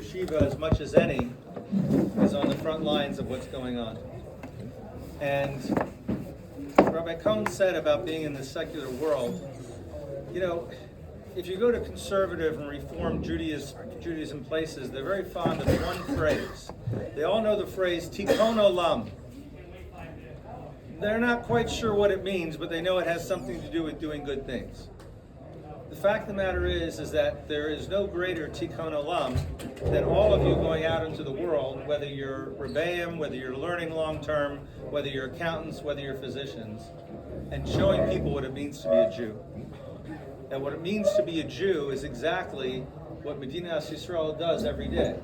Yeshiva, as much as any, is on the front lines of what's going on. And Rabbi Cohn said about being in the secular world, you know, if you go to conservative and reform Judaism places, they're very fond of one phrase. They all know the phrase Tikkun Olam. They're not quite sure what it means, but they know it has something to do with doing good things. The fact of the matter is that there is no greater Tikkun Olam than all of you going out into the world, whether you're Rebbeim, whether you're learning long term, whether you're accountants, whether you're physicians, and showing people what it means to be a Jew. And what it means to be a Jew is exactly what Medinas Yisrael does every day.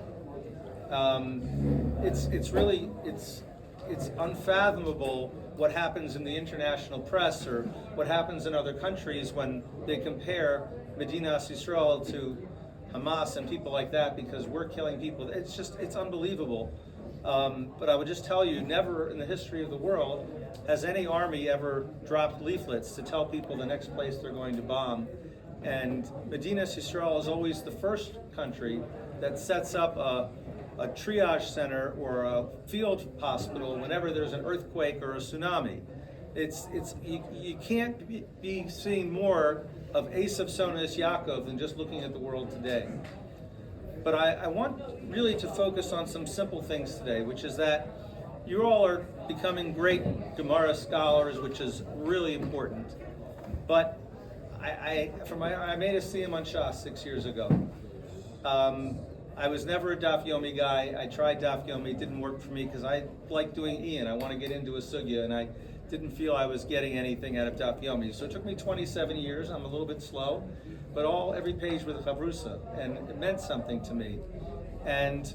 It's unfathomable what happens in the international press or what happens in other countries when they compare Medinas Yisrael to Hamas and people like that, because we're killing people. It's unbelievable. But I would just tell you, never in the history of the world has any army ever dropped leaflets to tell people the next place they're going to bomb. And Medinas Yisrael is always the first country that sets up a triage center or a field hospital whenever there's an earthquake or a tsunami. You can't be seeing more of Esav Sonas Yaakov than just looking at the world today. But I want really to focus on some simple things today, which is that you all are becoming great Gemara scholars, which is really important. But I made a siyum on Shas 6 years ago. I was never a Daf Yomi guy. I tried Daf Yomi, it didn't work for me because I like doing Ian. I want to get into a sugya, and I didn't feel I was getting anything out of Daf Yomi. So it took me 27 years. I'm a little bit slow, but every page with a chavrusa, and it meant something to me. And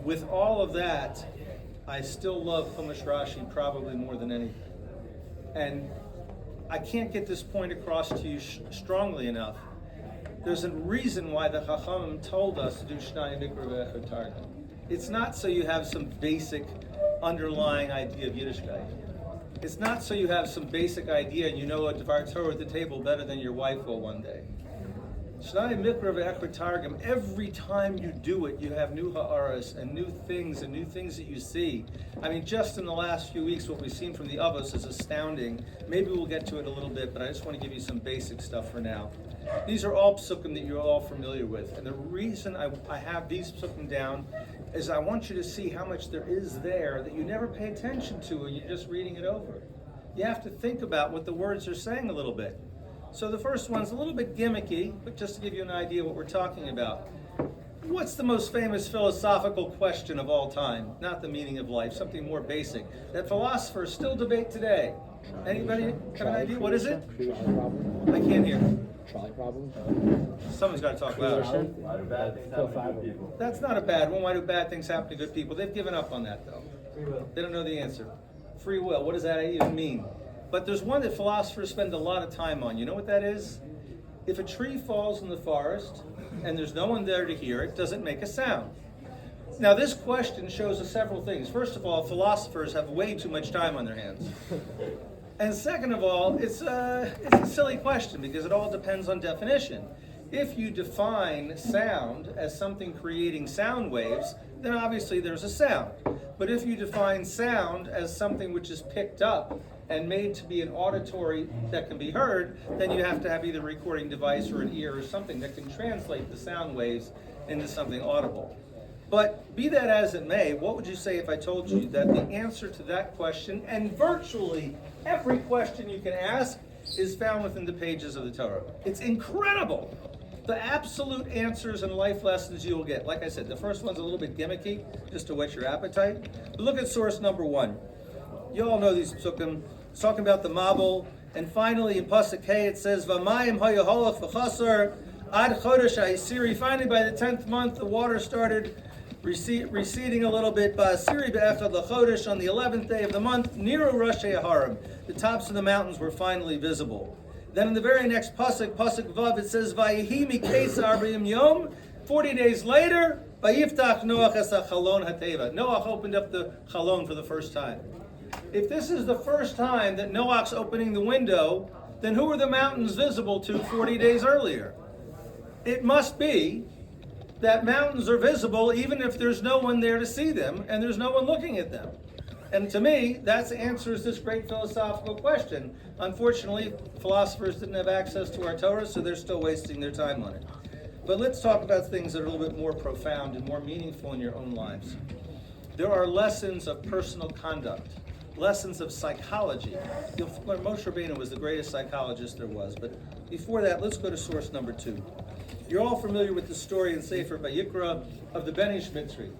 with all of that, I still love Chumash Rashi probably more than anything. And I can't get this point across to you strongly enough. There's a reason why the Chachamim told us to do Shnai Mikra Ve'echad Targum. It's not so you have some basic underlying idea of Yiddishkeit. It's not so you have some basic idea and you know a Dvar Torah at the table better than your wife will one day. Shnai Mikra Ve'echad Targum, every time you do it, you have new ha'aras and new things that you see. I mean, just in the last few weeks, what we've seen from the Avos is astounding. Maybe we'll get to it a little bit, but I just want to give you some basic stuff for now. These are all psukim that you're all familiar with. And the reason I have these psukim down is I want you to see how much there is there that you never pay attention to when you're just reading it over. You have to think about what the words are saying a little bit. So the first one's a little bit gimmicky, but just to give you an idea what we're talking about. What's the most famous philosophical question of all time? Not the meaning of life, something more basic, that philosophers still debate today. Anybody have an idea? What is it? I can't hear. Trolley problem? Someone's got to talk louder. Why do bad things happen to good people? That's not a bad one. Why do bad things happen to good people? They've given up on that, though. Free will. They don't know the answer. Free will. What does that even mean? But there's one that philosophers spend a lot of time on. You know what that is? If a tree falls in the forest and there's no one there to hear it, does it make a sound? Now, this question shows us several things. First of all, philosophers have way too much time on their hands. And second of all, it's a silly question because it all depends on definition. If you define sound as something creating sound waves, then obviously there's a sound. But if you define sound as something which is picked up and made to be an auditory that can be heard, then you have to have either a recording device or an ear or something that can translate the sound waves into something audible. But be that as it may, what would you say if I told you that the answer to that question, and virtually every question you can ask, is found within the pages of the Torah? It's incredible. The absolute answers and life lessons you will get. Like I said, the first one's a little bit gimmicky, just to whet your appetite. But look at source number 1. You all know these psukim. It's talking about the Mabul. And finally, in Pasuk Hey, it says, V'mayim hayaholach v'chasar ad chodesh ha'isiri. Finally, by the 10th month, the water started receding a little bit. Ba'asiri be'echad l'chodesh, on the 11th day of the month, Niru Rashi Harim. The tops of the mountains were finally visible. Then in the very next pasuk Vav, it says, Vayihi miketz arba'im yom. 40 days later, Vayiftach Noach es hachalon hateva. Noach opened up the chalon for the first time. If this is the first time that Noach's opening the window, then who were the mountains visible to 40 days earlier? It must be that mountains are visible even if there's no one there to see them and there's no one looking at them. And to me, that answers this great philosophical question. Unfortunately, philosophers didn't have access to our Torah, so they're still wasting their time on it. But let's talk about things that are a little bit more profound and more meaningful in your own lives. There are lessons of personal conduct, lessons of psychology. Moshe Rabbeinu was the greatest psychologist there was. But before that, let's go to source number 2. You're all familiar with the story in Sefer Vayikra of the Bnei Shmitzri.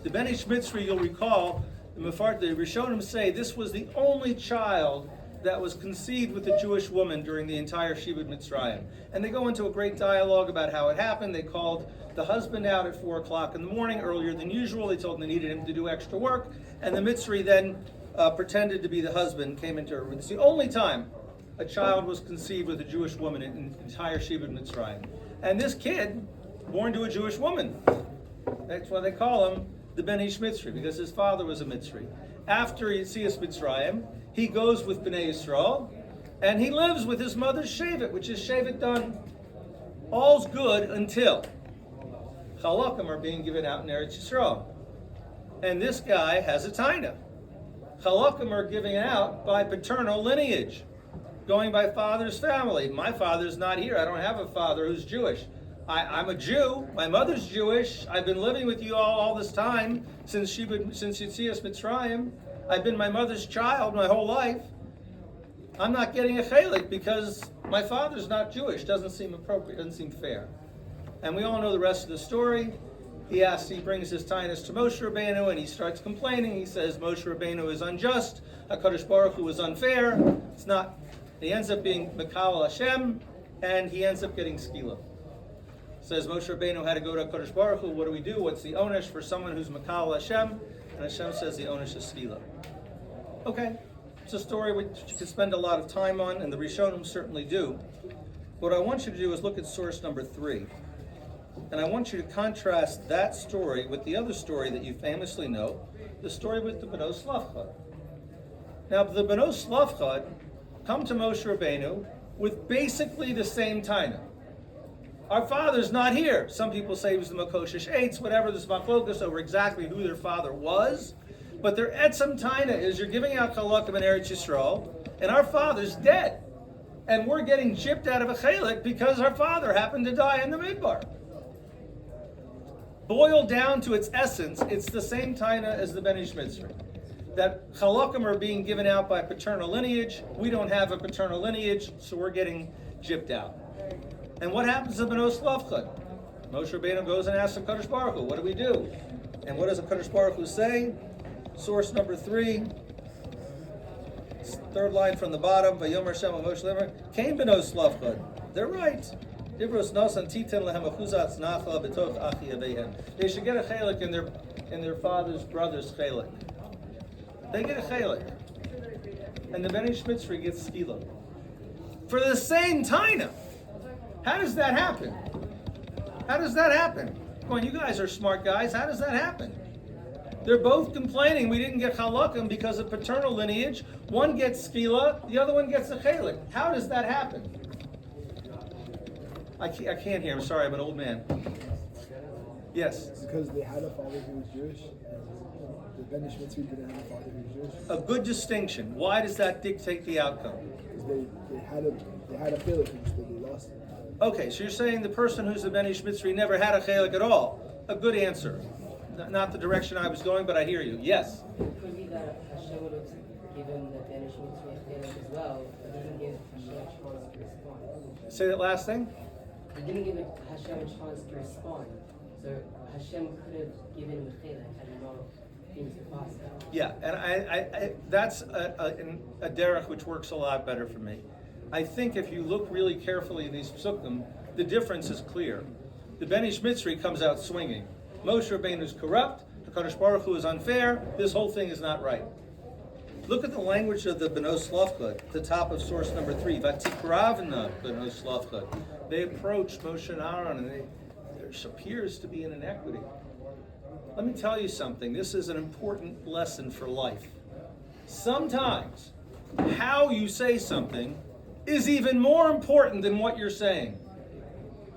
The Bnei Shmitzri, you'll recall, the Rishonim say this was the only child that was conceived with a Jewish woman during the entire Shibud Mitzrayim. And they go into a great dialogue about how it happened. They called the husband out at 4 o'clock in the morning, earlier than usual. They told him they needed him to do extra work. And the Mitzri then pretended to be the husband, came into her room. It's the only time a child was conceived with a Jewish woman in the entire Shibud Mitzrayim. And this kid, born to a Jewish woman, that's why they call him the Bnei Shmitzri, because his father was a Mitzri. After Yetzias Mitzrayim, he goes with Bnei Yisrael, and he lives with his mother's Shevet, which is Shevet done. All's good until Chalakim are being given out in Eretz Yisrael. And this guy has a taina. Chalakim are given out by paternal lineage, going by father's family. My father's not here. I don't have a father who's Jewish. I'm a Jew. My mother's Jewish. I've been living with you all this time since Yetzias Mitzrayim. I've been my mother's child my whole life. I'm not getting a chelik because my father's not Jewish. Doesn't seem appropriate. Doesn't seem fair. And we all know the rest of the story. He brings his tainus to Moshe Rabbeinu, and he starts complaining. He says Moshe Rabbeinu is unjust. HaKadosh Baruch Hu is unfair. It's not. He ends up being Mekal Hashem, and he ends up getting skila. Says Moshe Rabbeinu had to go to HaKadosh Baruch Hu. What do we do? What's the onesh for someone who's Mekal Hashem? And Hashem says the onesh is skila. Okay, it's a story which you could spend a lot of time on, and the Rishonim certainly do. What I want you to do is look at source number 3. And I want you to contrast that story with the other story that you famously know, the story with the Bnei Slavchad. Now, the Bnei Slavchad come to Moshe Rabbeinu with basically the same taina. Our father's not here. Some people say he was the Makoshish Eitz, whatever, there's machlokas over exactly who their father was. But their etzem taina is you're giving out chalakim in Eretz Yisrael, and our father's dead. And we're getting chipped out of a chelik because our father happened to die in the midbar. Boiled down to its essence, it's the same taina as the Bnei Shmitzri. That chalakim are being given out by paternal lineage. We don't have a paternal lineage, so we're getting gypped out. And what happens to Bnei Slavchad? Moshe Rabbeinu goes and asks HaKadosh Baruch Hu, what do we do? And what does HaKadosh Baruch Hu say? Source number 3, third line from the bottom, Vayomer Shem Moshe Lemer, came Bnei Slavchad. They're right. They should get a chelik in their father's brother's chelik. They get a chelik. And the Bnei Shmitzri gets skila. For the same taina. How does that happen? How does that happen? Come on, you guys are smart guys. How does that happen? They're both complaining we didn't get chalakim because of paternal lineage. One gets skila, the other one gets a chelik. How does that happen? I can't hear. I'm sorry. I'm an old man. Yes. Because they had a father who was Jewish, and the Bnei Shmitzri didn't have a father who was Jewish. A good distinction. Why does that dictate the outcome? Because they had a chelik which they lost. Okay, so you're saying the person who's the Bnei Shmitzri never had a chelik at all. A good answer. Not the direction I was going, but I hear you. Yes. It could be that Hashem would have given the Bnei Shmitzri a chelik as well, but didn't give Hashem a chance to respond. Say that last thing. He didn't give Hashem a chance to respond, so Hashem could have given him a chelik had he not been so fast. Yeah, and I that's a derech which works a lot better for me. I think if you look really carefully in these psukim, the difference is clear. The Bnei Shmitzri comes out swinging. Moshe Rabbeinu is corrupt. HaKadosh Baruch Hu is unfair. This whole thing is not right. Look at the language of the Bnei Slavchad, the top of source number 3. Vatikravna Bnei Slavchad. They approach Moshe and Aaron, and there appears to be an inequity. Let me tell you something. This is an important lesson for life. Sometimes how you say something is even more important than what you're saying.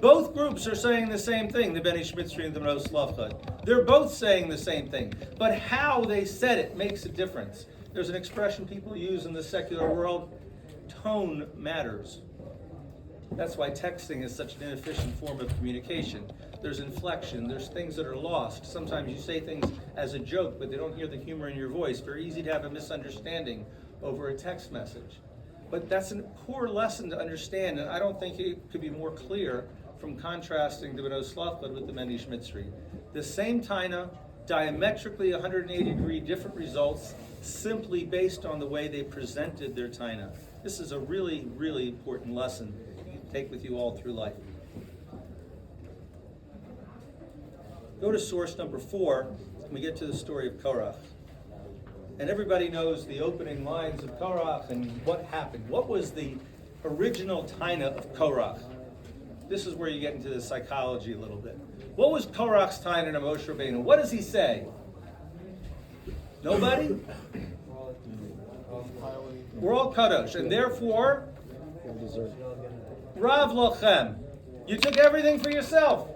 Both groups are saying the same thing, the Beni Shmitzri and the Bnos Slavcha. They're both saying the same thing. But how they said it makes a difference. There's an expression people use in the secular world, tone matters. That's why texting is such an inefficient form of communication. There's inflection, there's things that are lost. Sometimes you say things as a joke, but they don't hear the humor in your voice. Very easy to have a misunderstanding over a text message. But that's a poor lesson to understand, and I don't think it could be more clear from contrasting the Bnos Slavcha with the Beni Shmitzri. The same taina, diametrically 180-degree different results, simply based on the way they presented their taina. This is a really, really important lesson you can take with you all through life. Go to source number 4, and we get to the story of Korach. And everybody knows the opening lines of Korach and what happened. What was the original taina of Korach? This is where you get into the psychology a little bit. What was Korach's taina to Moshe Rabbeinu? What does he say? Nobody? We're all kadosh, and therefore, Rav Lochem. You took everything for yourself.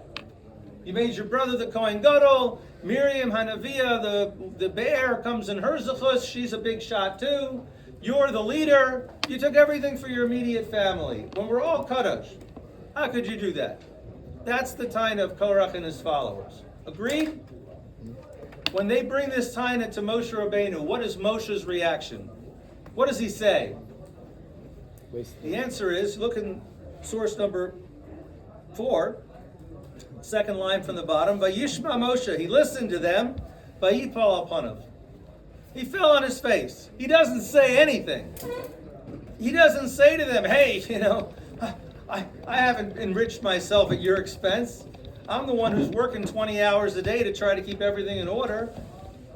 You made your brother the Kohen Gadol. Miriam Hanaviah, the bear, comes in her zechus. She's a big shot too. You're the leader. You took everything for your immediate family. When we're all kadosh, how could you do that? That's the taina of Korach and his followers. Agreed? When they bring this taina to Moshe Rabbeinu, what is Moshe's reaction? What does he say? The answer is, look in source number 4, second line from the bottom. Vayishma Moshe, he listened to them. Vayipal upanav. He fell on his face. He doesn't say anything. He doesn't say to them, hey, I haven't enriched myself at your expense. I'm the one who's working 20 hours a day to try to keep everything in order.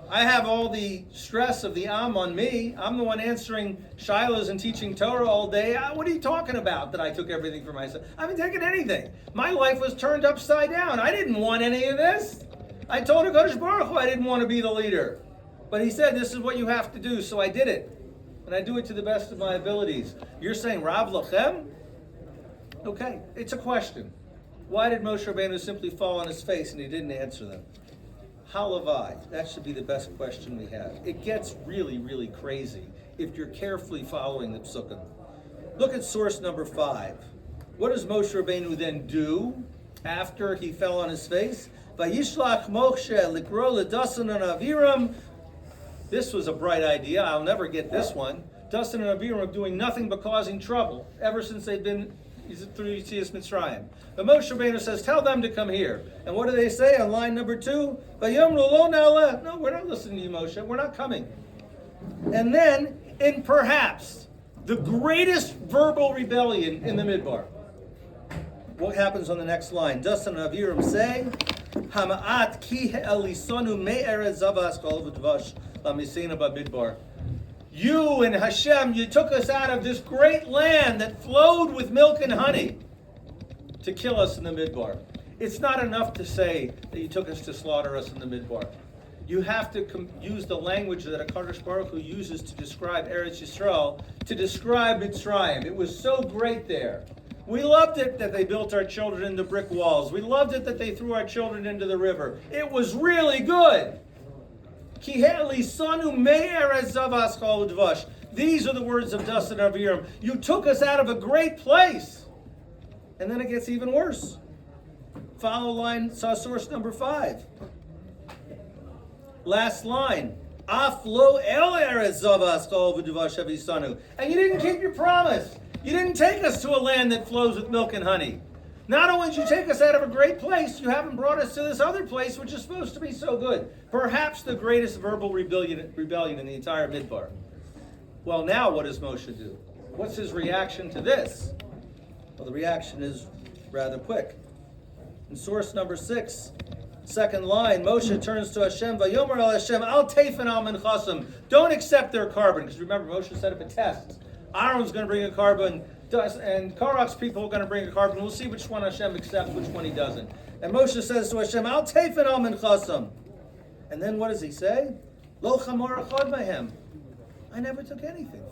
I have all the stress of the Am on me. I'm the one answering shilas and teaching Torah all day. What are you talking about that I took everything for myself? I haven't taken anything. My life was turned upside down. I didn't want any of this. I told HaKadosh Baruch Hu I didn't want to be the leader. But he said, this is what you have to do, so I did it. And I do it to the best of my abilities. You're saying, Rav Lachem? Okay, it's a question. Why did Moshe Rabbeinu simply fall on his face and he didn't answer them? Halavai, that should be the best question we have. It gets really, really crazy if you're carefully following the psukim. Look at source number 5. What does Moshe Rabbeinu then do after he fell on his face? Vayishlach Moshe likro l'dasan and aviram. This was a bright idea. I'll never get this one. Dasan and Aviram are doing nothing but causing trouble ever since they've been through Yetzias Mitzrayim. But Moshe Rabbeinu says, tell them to come here. And what do they say on line number 2? No, we're not listening to you, Moshe. We're not coming. And then, in perhaps the greatest verbal rebellion in the Midbar, what happens on the next line? Dasan and Aviram say, Hama'at ki elisonu me'eretz zavas kol v'dvash lamisena ba'midbar. You and Hashem, you took us out of this great land that flowed with milk and honey to kill us in the Midbar. It's not enough to say that you took us to slaughter us in the Midbar. You have to use the language that HaKadosh Baruch Hu uses to describe Eretz Yisrael, to describe Mitzrayim. It was so great there. We loved it that they built our children into brick walls. We loved it that they threw our children into the river. It was really good. These are the words of Dasan Aviram. You took us out of a great place. And then it gets even worse. Follow line, source number 5. Last line. And you didn't keep your promise. You didn't take us to a land that flows with milk and honey. Not only did you take us out of a great place, you haven't brought us to this other place, which is supposed to be so good. Perhaps the greatest verbal rebellion in the entire Midbar. Well, now what does Moshe do? What's his reaction to this? Well, the reaction is rather quick. In source number 6, second line, Moshe turns to Hashem, Vayomer al Hashem, al teifen al minchasam. Don't accept their carbon, because remember, Moshe set up a test. Aaron's going to bring a carbon, and Korach's people are going to bring a carbon. We'll see which one Hashem accepts, which one he doesn't. And Moshe says to Hashem, Al teifen al minchasam. And then what does he say? Lo chamor echad mehem. I never took anything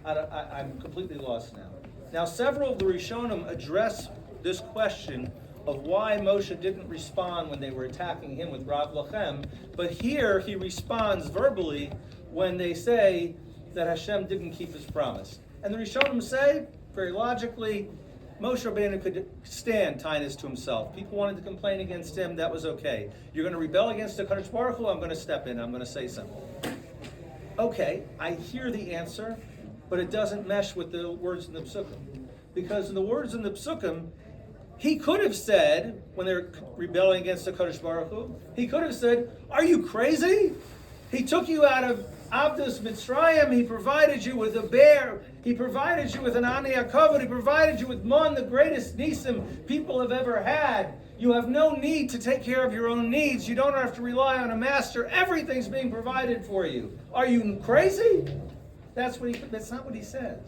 from them. I'm completely lost now. Now, several of the Rishonim address this question of why Moshe didn't respond when they were attacking him with Rav Lachem, but here he responds verbally when they say that Hashem didn't keep his promise. And the Rishonim say, very logically, Moshe Rabbeinu could stand tinus to himself. People wanted to complain against him, that was okay. You're going to rebel against the Kadosh Baruch Hu, I'm going to step in, I'm going to say something. Okay, I hear the answer, but it doesn't mesh with the words in the Psukim. Because in the words in the Psukim, he could have said, when they're rebelling against the Kadosh Baruch Hu, he could have said, are you crazy? He took you out of Avdus Mitzrayim, he provided you with a bear, he provided you with an Ani HaKavod, he provided you with Mon, the greatest Nisim people have ever had. You have no need to take care of your own needs. You don't have to rely on a master. Everything's being provided for you. Are you crazy? That's not what he says.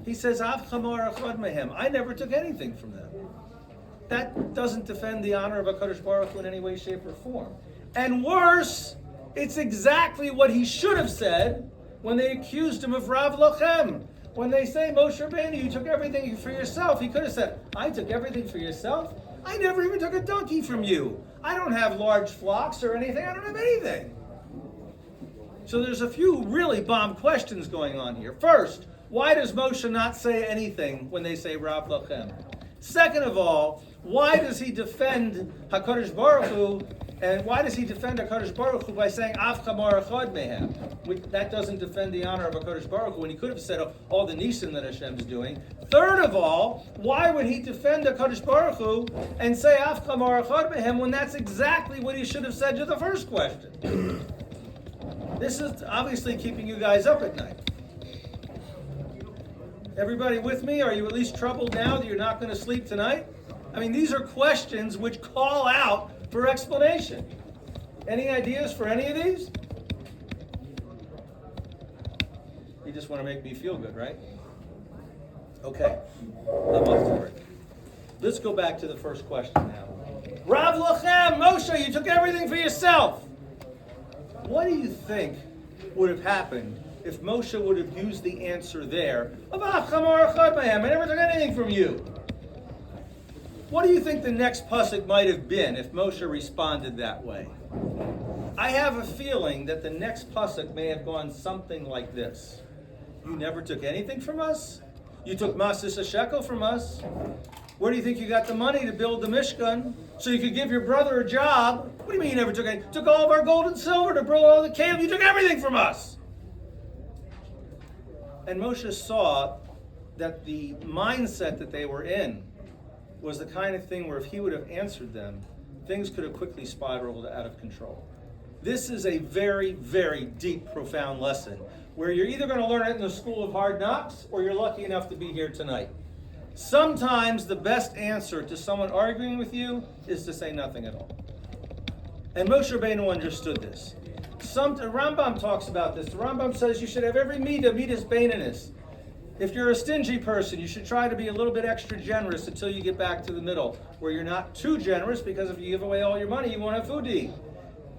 He says, Av chamar echad mehem. I never took anything from them. That doesn't defend the honor of HaKadosh Baruch Hu in any way, shape, or form. And worse, it's exactly what he should have said when they accused him of Rav Lachem. When they say, Moshe Rabbeinu, you took everything for yourself. He could have said, I took everything for yourself? I never even took a donkey from you. I don't have large flocks or anything. I don't have anything. So there's a few really bomb questions going on here. First, why does Moshe not say anything when they say Rav Lachem? Second of all, why does he defend HaKadosh Baruch Hu, and why does he defend HaKadosh Baruch Hu by saying Av chamar echad mehem? That doesn't defend the honor of HaKadosh Baruch Hu when he could have said all the nisim that Hashem's doing. Third of all, why would he defend HaKadosh Baruch Hu and say Av chamar echad mehem when that's exactly what he should have said to the first question? This is obviously keeping you guys up at night. Everybody with me? Are you at least troubled now that you're not going to sleep tonight? I mean, these are questions which call out for explanation. Any ideas for any of these? You just want to make me feel good, right? Okay, I'm up for it. Let's go back to the first question now. Rav Lachem, Moshe, you took everything for yourself. What do you think would have happened if Moshe would have used the answer there of Av chamar echad mehem, I never took anything from you? What do you think the next pasuk might have been if Moshe responded that way? I have a feeling that the next pasuk may have gone something like this. You never took anything from us? You took masis a shekel from us? Where do you think you got the money to build the Mishkan so you could give your brother a job? What do you mean you never took anything? Took all of our gold and silver to build all the camp. You took everything from us. And Moshe saw that the mindset that they were in was the kind of thing where if he would have answered them, things could have quickly spiraled out of control. This is a very, very deep, profound lesson where you're either going to learn it in the school of hard knocks or you're lucky enough to be here tonight. Sometimes the best answer to someone arguing with you is to say nothing at all. And Moshe Rabbeinu understood this. The Rambam talks about this. The Rambam says you should have every midas baininus. If you're a stingy person, you should try to be a little bit extra generous until you get back to the middle, where you're not too generous, because if you give away all your money, you won't have food to eat.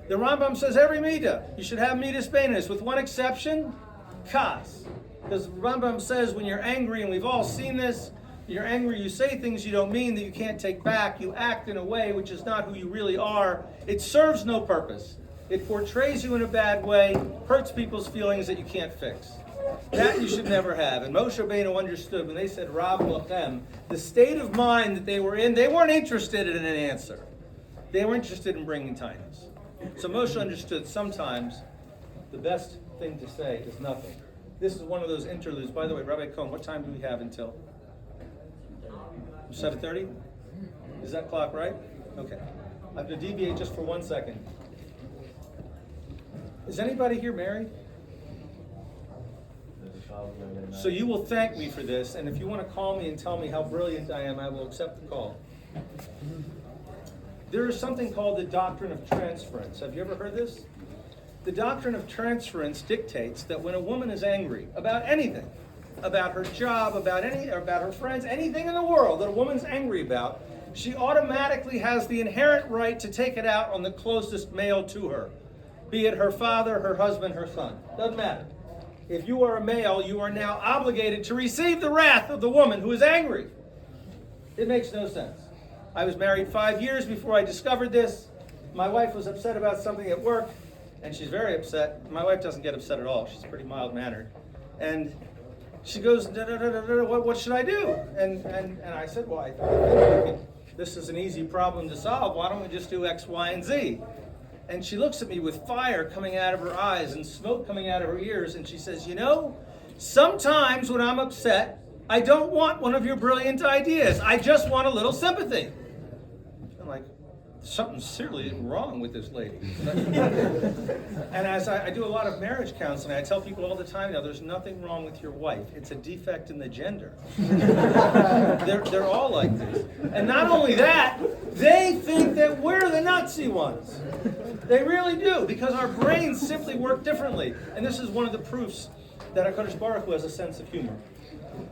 The Rambam says every midah, you should have midas baininus, with one exception, kas. Because the Rambam says when you're angry, and we've all seen this, you're angry, you say things you don't mean that you can't take back, you act in a way which is not who you really are, it serves no purpose. It portrays you in a bad way, hurts people's feelings that you can't fix. That you should never have. And Moshe Rabbeinu understood when they said Rav Lachem, the state of mind that they were in, they weren't interested in an answer. They were interested in bringing tidings. So Moshe understood sometimes the best thing to say is nothing. This is one of those interludes. By the way, Rabbi Cohen, what time do we have until? 7:30? Is that clock right? Okay. I have to deviate just for 1 second. Is anybody here married? So you will thank me for this, and if you want to call me and tell me how brilliant I am, I will accept the call. There is something called the doctrine of transference. Have you ever heard this? The doctrine of transference dictates that when a woman is angry about anything, about her job, about her friends, anything in the world that a woman's angry about, she automatically has the inherent right to take it out on the closest male to her, be it her father, her husband, her son. Doesn't matter. if you are a male, you are now obligated to receive the wrath of the woman who is angry. It makes no sense. I was married 5 years before I discovered this. My wife was upset about something at work, and she's very upset. My wife doesn't get upset at all. She's pretty mild-mannered. And she goes, what should I do? And I said, well, I think this is an easy problem to solve. Why don't we just do X, Y, and Z? And she looks at me with fire coming out of her eyes and smoke coming out of her ears, and she says, sometimes when I'm upset, I don't want one of your brilliant ideas. I just want a little sympathy. I'm like, something's seriously wrong with this lady. And as I do a lot of marriage counseling, I tell people all the time now, there's nothing wrong with your wife. It's a defect in the gender. They're all like this. And not only that, they think that we're the Nazi ones. They really do, because our brains simply work differently. And this is one of the proofs that HaKadosh Baruch Hu has a sense of humor.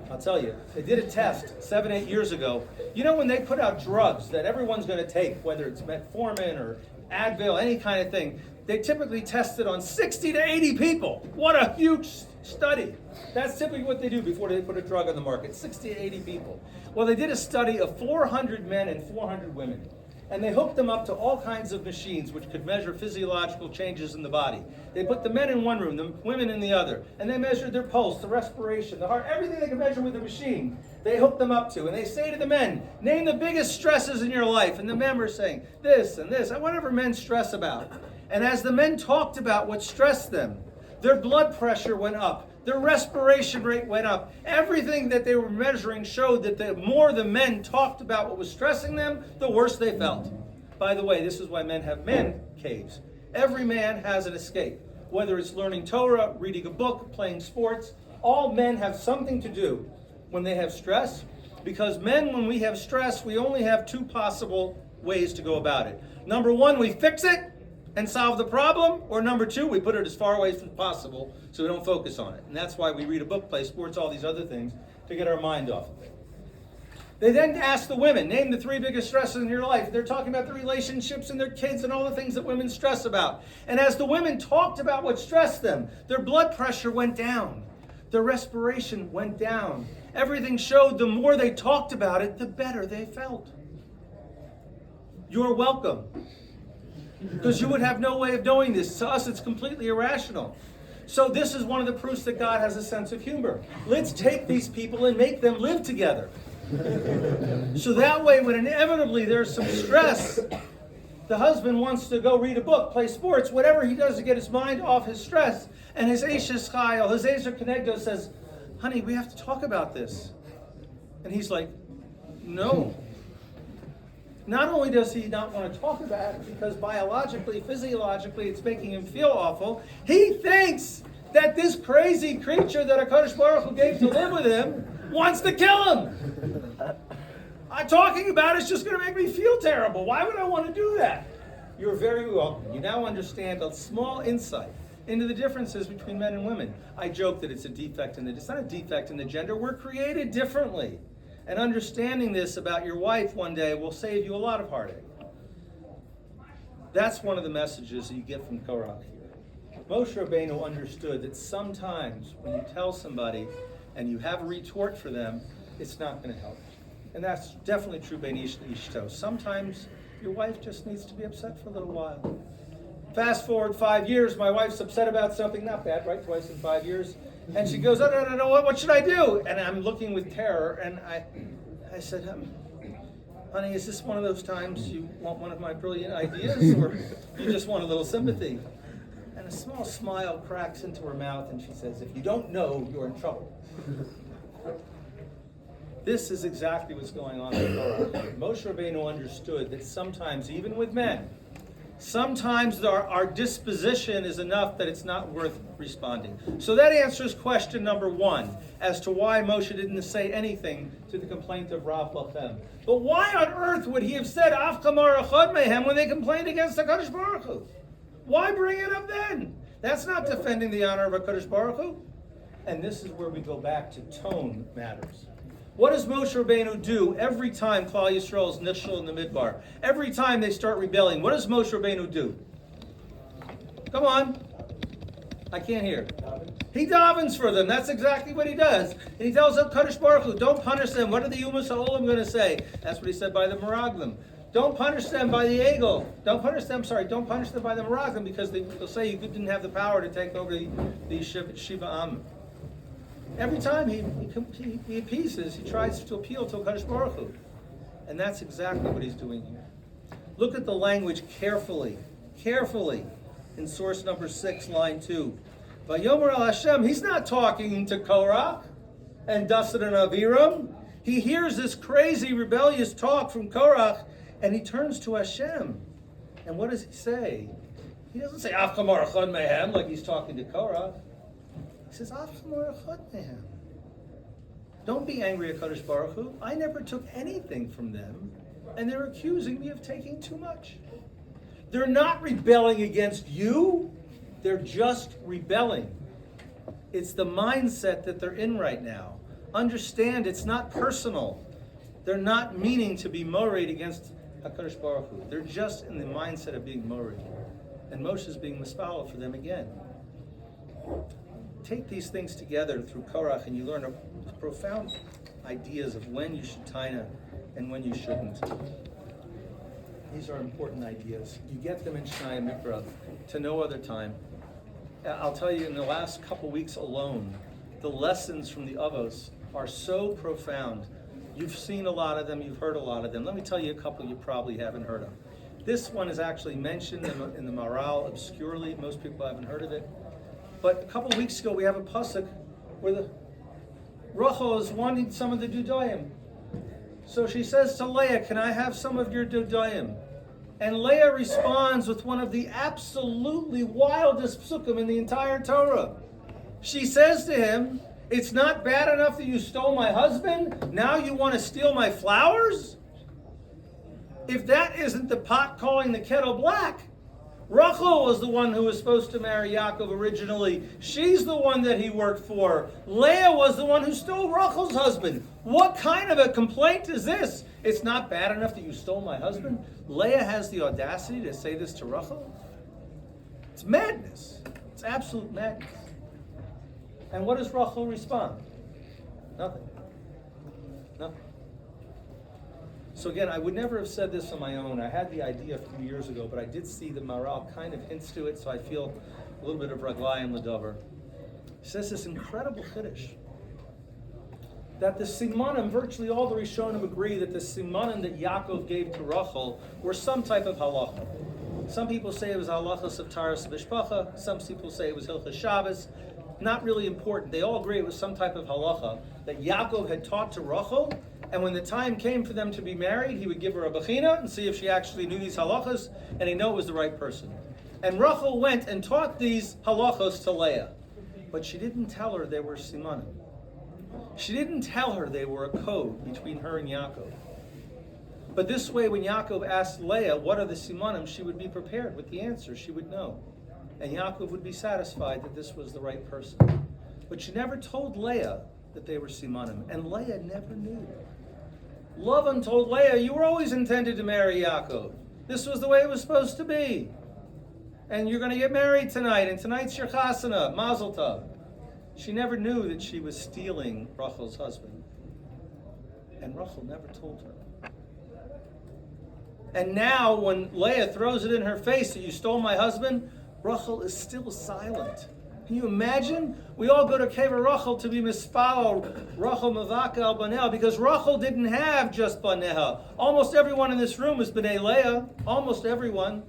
I'll tell you, they did a test 7-8 years ago. When they put out drugs that everyone's going to take, whether it's metformin or Advil, any kind of thing, they typically test it on 60 to 80 people. What a huge study. That's typically what they do before they put a drug on the market, 60 to 80 people. Well, they did a study of 400 men and 400 women. And they hooked them up to all kinds of machines which could measure physiological changes in the body. They put the men in one room, the women in the other, and they measured their pulse, the respiration, the heart, everything they could measure with the machine, they hooked them up to. And they say to the men, name the biggest stresses in your life. And the men were saying this and this, and whatever men stress about. And as the men talked about what stressed them, their blood pressure went up. Their respiration rate went up. Everything that they were measuring showed that the more the men talked about what was stressing them, the worse they felt. By the way, this is why men have man caves. Every man has an escape. Whether it's learning Torah, reading a book, playing sports, all men have something to do when they have stress. Because men, when we have stress, we only have two possible ways to go about it. Number one, we fix it and solve the problem, or number two, we put it as far away as possible so we don't focus on it. And that's why we read a book, play sports, all these other things to get our mind off of it. They then ask the women, name the 3 biggest stresses in your life. They're talking about the relationships and their kids and all the things that women stress about. And as the women talked about what stressed them, their blood pressure went down. Their respiration went down. Everything showed the more they talked about it, the better they felt. You're welcome. Because you would have no way of knowing this. To us, it's completely irrational. So this is one of the proofs that God has a sense of humor. Let's take these people and make them live together. So that way, when inevitably there's some stress, the husband wants to go read a book, play sports, whatever he does to get his mind off his stress. And his Eishes Chayil, his Ezer Kenegdo says, honey, we have to talk about this. And he's like, no. Not only does he not want to talk about it because biologically, physiologically, it's making him feel awful, he thinks that this crazy creature that HaKadosh Baruch Hu gave to live with him wants to kill him. Talking about it's just going to make me feel terrible. Why would I want to do that? You're very welcome. You now understand a small insight into the differences between men and women. I joke that it's a defect it's not a defect in the gender. We're created differently. And understanding this about your wife one day will save you a lot of heartache. That's one of the messages that you get from Torah here. Moshe Rabbeinu understood that sometimes when you tell somebody and you have a retort for them, it's not going to help. And that's definitely true bein ish l'ishto. Sometimes your wife just needs to be upset for a little while. Fast forward 5 years, my wife's upset about something, not bad, right? Twice in 5 years. And she goes, no, what should I do? And I'm looking with terror, and I said, honey, is this one of those times you want one of my brilliant ideas, or you just want a little sympathy? And a small smile cracks into her mouth, and she says, if you don't know, you're in trouble. This is exactly what's going on in Torah. Moshe Rabbeinu understood that sometimes, even with men, sometimes our disposition is enough that it's not worth responding. So that answers question number 1 as to why Moshe didn't say anything to the complaint of Rav Lachem. But why on earth would he have said Af Kamar Echad Mehem when they complained against HaKadosh Baruch Hu? Why bring it up then? That's not defending the honor of HaKadosh Baruch Hu. And this is where we go back to tone matters. What does Moshe Rabbeinu do every time Klal Yisrael is nishal in the midbar? Every time they start rebelling, what does Moshe Rabbeinu do? Come on. I can't hear. He davens for them. That's exactly what he does. And he tells them, Kadosh Baruch Hu, don't punish them. What are the Umas Ha'olam going to say? That's what he said by the Meraglim. Don't punish them by the Egel. Don't punish them by the Meraglim, because they'll say you didn't have the power to take over the Shiva Am. Every time he appeases, he tries to appeal to Kadosh Baruch Hu. And that's exactly what he's doing here. Look at the language carefully in source number 6, line 2. Vayomer al Hashem, he's not talking to Korach and Dasan and Aviram. He hears this crazy rebellious talk from Korach, and he turns to Hashem. And what does he say? He doesn't say Afkamar Chod Mehem like he's talking to Korach. He says Afkamar Chod Mehem. Don't be angry at Kadosh Baruch Hu. I never took anything from them, and they're accusing me of taking too much. They're not rebelling against you. They're just rebelling. It's the mindset that they're in right now. Understand, it's not personal. They're not meaning to be morid against HaKadosh Baruch Hu. They're just in the mindset of being morid. And Moshe is being mispalel for them again. Take these things together through Korach, and you learn profound ideas of when you should taina and when you shouldn't. These are important ideas. You get them in Shnai Mikra to no other time. I'll tell you, in the last couple weeks alone, the lessons from the Avos are so profound. You've seen a lot of them, you've heard a lot of them. Let me tell you a couple you probably haven't heard of. This one is actually mentioned in the Maral obscurely. Most people haven't heard of it. But a couple of weeks ago, we have a pasuk where the Rachel is wanting some of the Dudayim. So she says to Leah, can I have some of your Dudayim? And Leah responds with one of the absolutely wildest psukim in the entire Torah. She says to him, it's not bad enough that you stole my husband, now you want to steal my flowers? If that isn't the pot calling the kettle black, Rachel was the one who was supposed to marry Yaakov originally. She's the one that he worked for. Leah was the one who stole Rachel's husband. What kind of a complaint is this? It's not bad enough that you stole my husband? Leah has the audacity to say this to Rachel? It's madness. It's absolute madness. And what does Rachel respond? Nothing. Nothing. So again, I would never have said this on my own. I had the idea a few years ago, but I did see the Maral kind of hints to it, so I feel a little bit of Raglayim Ladover. He says this incredible chiddush, that the simanim, virtually all the Rishonim agree that the simanim that Yaakov gave to Rachel were some type of halacha. Some people say it was halachas of Taras Bishpacha. Some people say it was Hilchas Shabbos. Not really important. They all agree it was some type of halacha that Yaakov had taught to Rachel, and when the time came for them to be married, he would give her a bechina and see if she actually knew these halachas, and he know it was the right person. And Rachel went and taught these halachos to Leah, but she didn't tell her they were simanim. She didn't tell her they were a code between her and Yaakov. But this way, when Yaakov asked Leah, what are the simanim, she would be prepared with the answer. She would know. And Yaakov would be satisfied that this was the right person. But she never told Leah that they were simanim, and Leah never knew. Lavan told Leah, you were always intended to marry Yaakov. This was the way it was supposed to be. And you're going to get married tonight, and tonight's your chasana, mazel tov. She never knew that she was stealing Rachel's husband. And Rachel never told her. And now, when Leah throws it in her face that you stole my husband, Rachel is still silent. Can you imagine? We all go to Kever Rachel to be mispalo, Rachel Mavaka al Banel, because Rachel didn't have just Baneha. Almost everyone in this room is B'nai Leah. Almost everyone.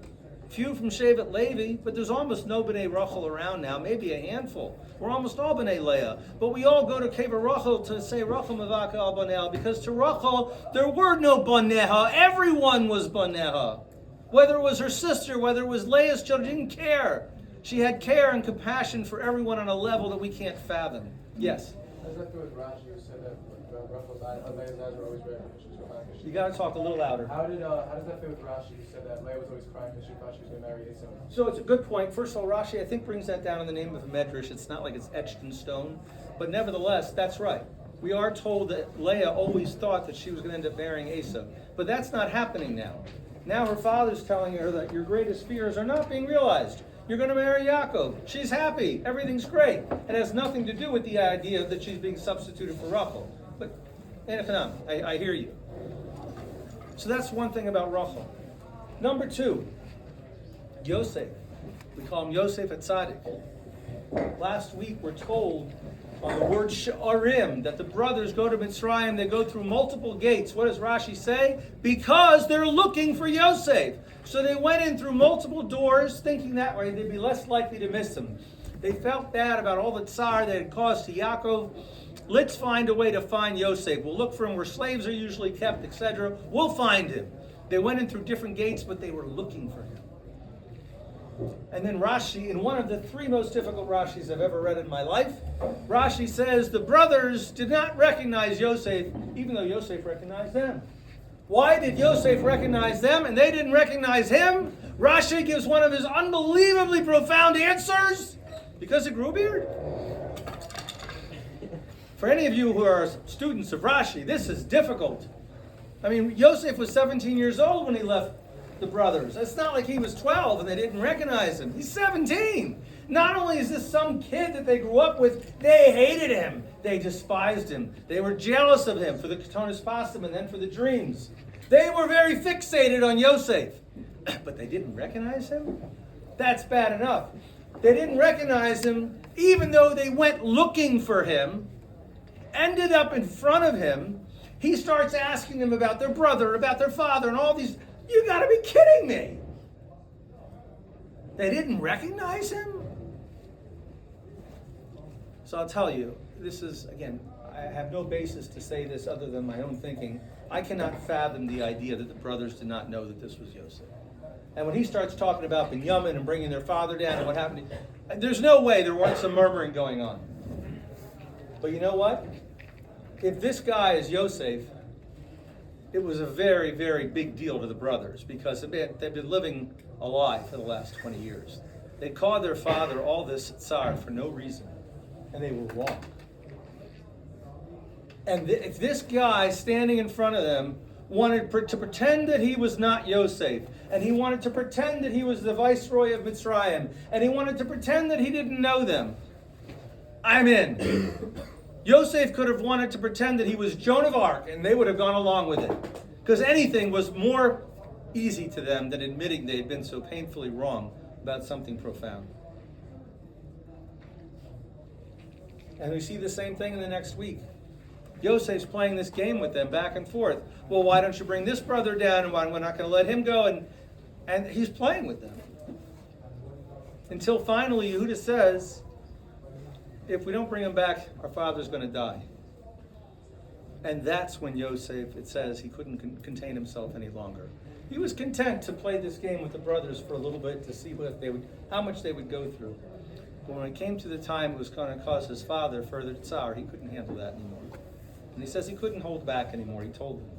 Few from Shevet Levi, but there's almost no B'nai Rachel around now, maybe a handful. We're almost all B'nai Leah. But we all go to Kever Rachel to say Rachel Mavaka al Banel, because to Rachel, there were no Baneha. Everyone was Baneha. Whether it was her sister, whether it was Leah's children, didn't care. She had care and compassion for everyone on a level that we can't fathom. Yes? How does that feel with Rashi, who said that Rachel's eyes, Leah's eyes were always red because she was so happy? You got to talk a little louder. How does that feel with Rashi, who said that Leah was always crying because she thought she was going to marry Esau? So it's a good point. First of all, Rashi, I think, brings that down in the name of a medrash. It's not like it's etched in stone. But nevertheless, that's right. We are told that Leah always thought that she was going to end up marrying Esau. But that's not happening now. Now her father's telling her that your greatest fears are not being realized. You're going to marry Yaakov. She's happy. Everything's great. It has nothing to do with the idea that she's being substituted for Rachel. But, I hear you. So that's one thing about Rachel. Number two, Yosef. We call him Yosef HaTzadik. Last week we're told on the word Sha'arim that the brothers go to Mitzrayim, they go through multiple gates. What does Rashi say? Because they're looking for Yosef. So they went in through multiple doors thinking that way they'd be less likely to miss him. They felt bad about all the tsar they had caused to Yaakov. Let's find a way to find Yosef. We'll look for him where slaves are usually kept, etc. We'll find him. They went in through different gates, but they were looking for him. And then Rashi, in one of the three most difficult Rashis I've ever read in my life, Rashi says the brothers did not recognize Yosef, even though Yosef recognized them. Why did Yosef recognize them and they didn't recognize him? Rashi gives one of his unbelievably profound answers. Because he grew a beard. For any of you who are students of Rashi, this is difficult. I mean, Yosef was 17 years old when he left the brothers. It's not like he was 12 and they didn't recognize him. He's 17. Not only is this some kid that they grew up with, they hated him. They despised him. They were jealous of him for the Ketonis Pasim and then for the dreams. They were very fixated on Yosef. But they didn't recognize him? That's bad enough. They didn't recognize him even though they went looking for him, ended up in front of him. He starts asking them about their brother, about their father, and all these. You gotta be kidding me. They didn't recognize him? So I'll tell you, this is, again, I have no basis to say this other than my own thinking. I cannot fathom the idea that the brothers did not know that this was Yosef. And when he starts talking about Binyamin and bringing their father down and what happened, there's no way there weren't some murmuring going on. But you know what? If this guy is Yosef, it was a very, very big deal to the brothers because they've been living a lie for the last 20 years. They called their father all this tsar for no reason, and they were wrong. And if this guy standing in front of them wanted to pretend that he was not Yosef, and he wanted to pretend that he was the viceroy of Mitzrayim, and he wanted to pretend that he didn't know them, I'm in. Yosef could have wanted to pretend that he was Joan of Arc, and they would have gone along with it. Because anything was more easy to them than admitting they had been so painfully wrong about something profound. And we see the same thing in the next week. Yosef's playing this game with them back and forth. Well, why don't you bring this brother down, and why we're not going to let him go? And he's playing with them. Until finally Yehuda says, if we don't bring him back, our father's going to die. And that's when Yosef, it says, he couldn't contain himself any longer. He was content to play this game with the brothers for a little bit to see how much they would go through. But when it came to the time it was going to cause his father further tsar, he couldn't handle that anymore. And he says he couldn't hold back anymore. He told them.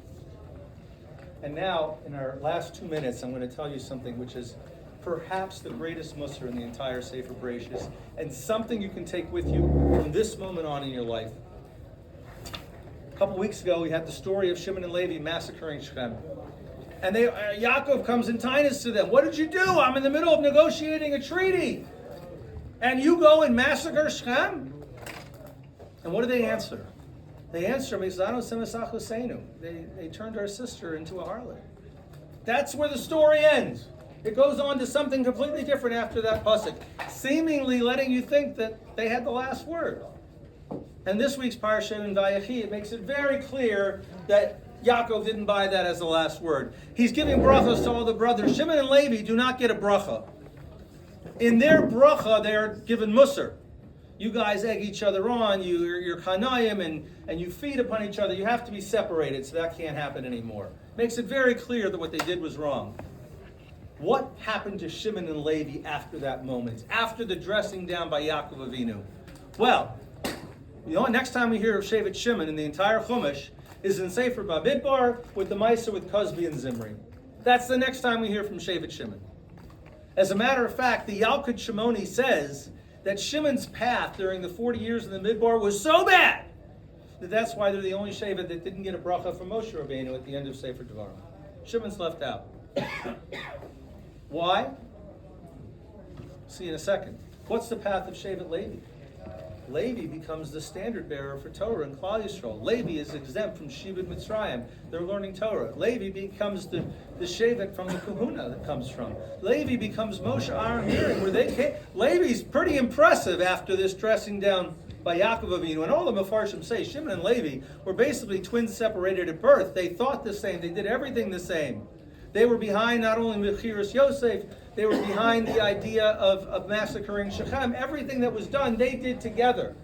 And now, in our last 2 minutes, I'm going to tell you something which is perhaps the greatest mussar in the entire Sefer Bereshis, and something you can take with you from this moment on in your life. A couple weeks ago, we had the story of Shimon and Levi massacring Shechem. And Yaakov comes in tinus to them. What did you do? I'm in the middle of negotiating a treaty. And you go and massacre Shechem? And what do they answer? They answer, they turned our sister into a harlot. That's where the story ends. It goes on to something completely different after that pasuk, seemingly letting you think that they had the last word. And this week's Parsha in Vayechi, it makes it very clear that Yaakov didn't buy that as the last word. He's giving brachos to all the brothers. Shimon and Levi do not get a bracha. In their bracha, they are given musar. You guys egg each other on, you're kanayim, and you feed upon each other. You have to be separated, so that can't happen anymore. Makes it very clear that what they did was wrong. What happened to Shimon and Levi after that moment, after the dressing down by Yaakov Avinu? Well, next time we hear of Shevet Shimon in the entire Chumash is in Sefer Bamidbar with the Maisa with Cosby and Zimri. That's the next time we hear from Shevet Shimon. As a matter of fact, the Yalkut Shimoni says that Shimon's path during the 40 years in the Midbar was so bad that that's why they're the only Shevet that didn't get a bracha from Moshe Rabbeinu at the end of Sefer Devarim. Shimon's left out. Why? See in a second. What's the path of Shevet Levi? Levi becomes the standard bearer for Torah in Klal Yisrael. Levi is exempt from Shibud Mitzrayim. They're learning Torah. Levi becomes the Shevet from the Kahuna that comes from. Levi becomes Moshe, Aaron, Miriam, where they came. Levi's pretty impressive after this dressing down by Yaakov Avinu. And all the Mefarshim say Shimon and Levi were basically twins separated at birth. They thought the same. They did everything the same. They were behind not only Mechiras Yosef, they were behind the idea of massacring Shechem. Everything that was done, they did together.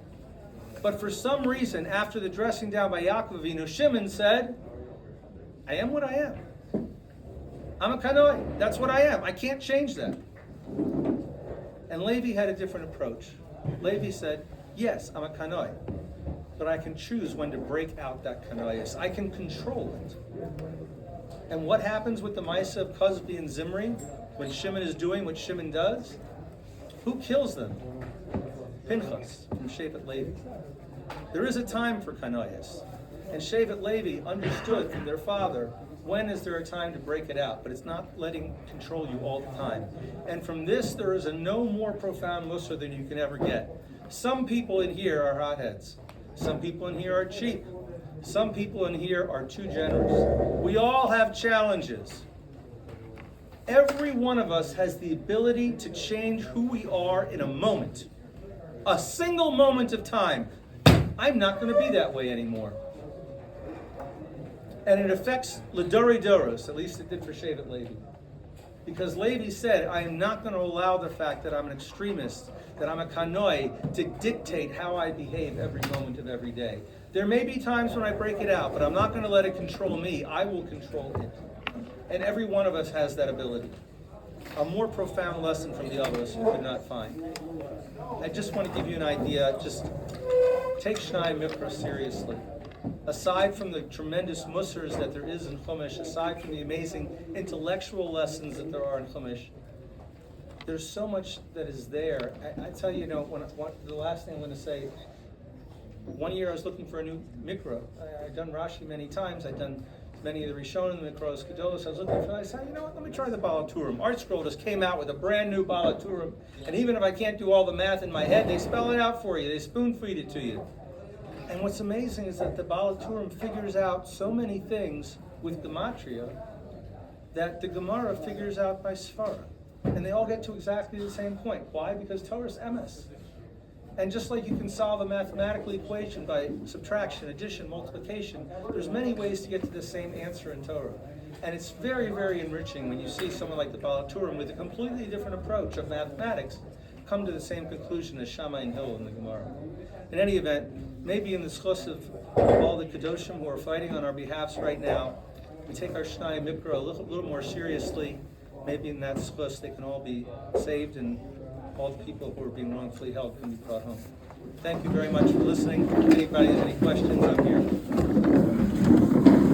But for some reason, after the dressing down by Yaakov Avinu, Shimon said, I am what I am. I'm a Kanoi. That's what I am. I can't change that. And Levi had a different approach. Levi said, yes, I'm a Kanoi, but I can choose when to break out that Kanois. I can control it. And what happens with the Maisa of Cosby and Zimri when Shimon is doing what Shimon does? Who kills them? Pinchas from Shevet Levi. There is a time for Kanois. And Shevet Levi understood from their father when is there a time to break it out, but it's not letting control you all the time. And from this, there is a no more profound mussar than you can ever get. Some people in here are hotheads. Some people in here are cheap. Some people in here are too generous. We all have challenges. Every one of us has the ability to change who we are in a moment. A single moment of time. I'm not going to be that way anymore. And it affects Ledori Doros, at least it did for Shevet Levi. Because Levi said, I am not going to allow the fact that I'm an extremist, that I'm a kanoi, to dictate how I behave every moment of every day. There may be times when I break it out, but I'm not going to let it control me. I will control it. And every one of us has that ability. A more profound lesson from the others you could not find. I just want to give you an idea. Just take Shnai Mikra seriously. Aside from the tremendous mussars that there is in Chumash, aside from the amazing intellectual lessons that there are in Chumash, there's so much that is there. I tell you, the last thing I'm going to say, one year I was looking for a new Mikra. I'd done Rashi many times. I'd done many of the Rishonim, the Mikros, Kedolos. I was looking for, I said, let me try the Balaturim. Art Scroll just came out with a brand new Balaturim. And even if I can't do all the math in my head, they spell it out for you. They spoon feed it to you. And what's amazing is that the Balaturim figures out so many things with Gematria that the Gemara figures out by Sfara. And they all get to exactly the same point. Why? Because Torah's emes. And just like you can solve a mathematical equation by subtraction, addition, multiplication, there's many ways to get to the same answer in Torah. And it's very, very enriching when you see someone like the Balaturim with a completely different approach of mathematics come to the same conclusion as Shammai and Hill in the Gemara. In any event, maybe in the schus of all the Kedoshim who are fighting on our behalfs right now, we take our Shnai Mikra a little more seriously. Maybe in that schus they can all be saved and all the people who are being wrongfully held can be brought home. Thank you very much for listening. If anybody has any questions, I'm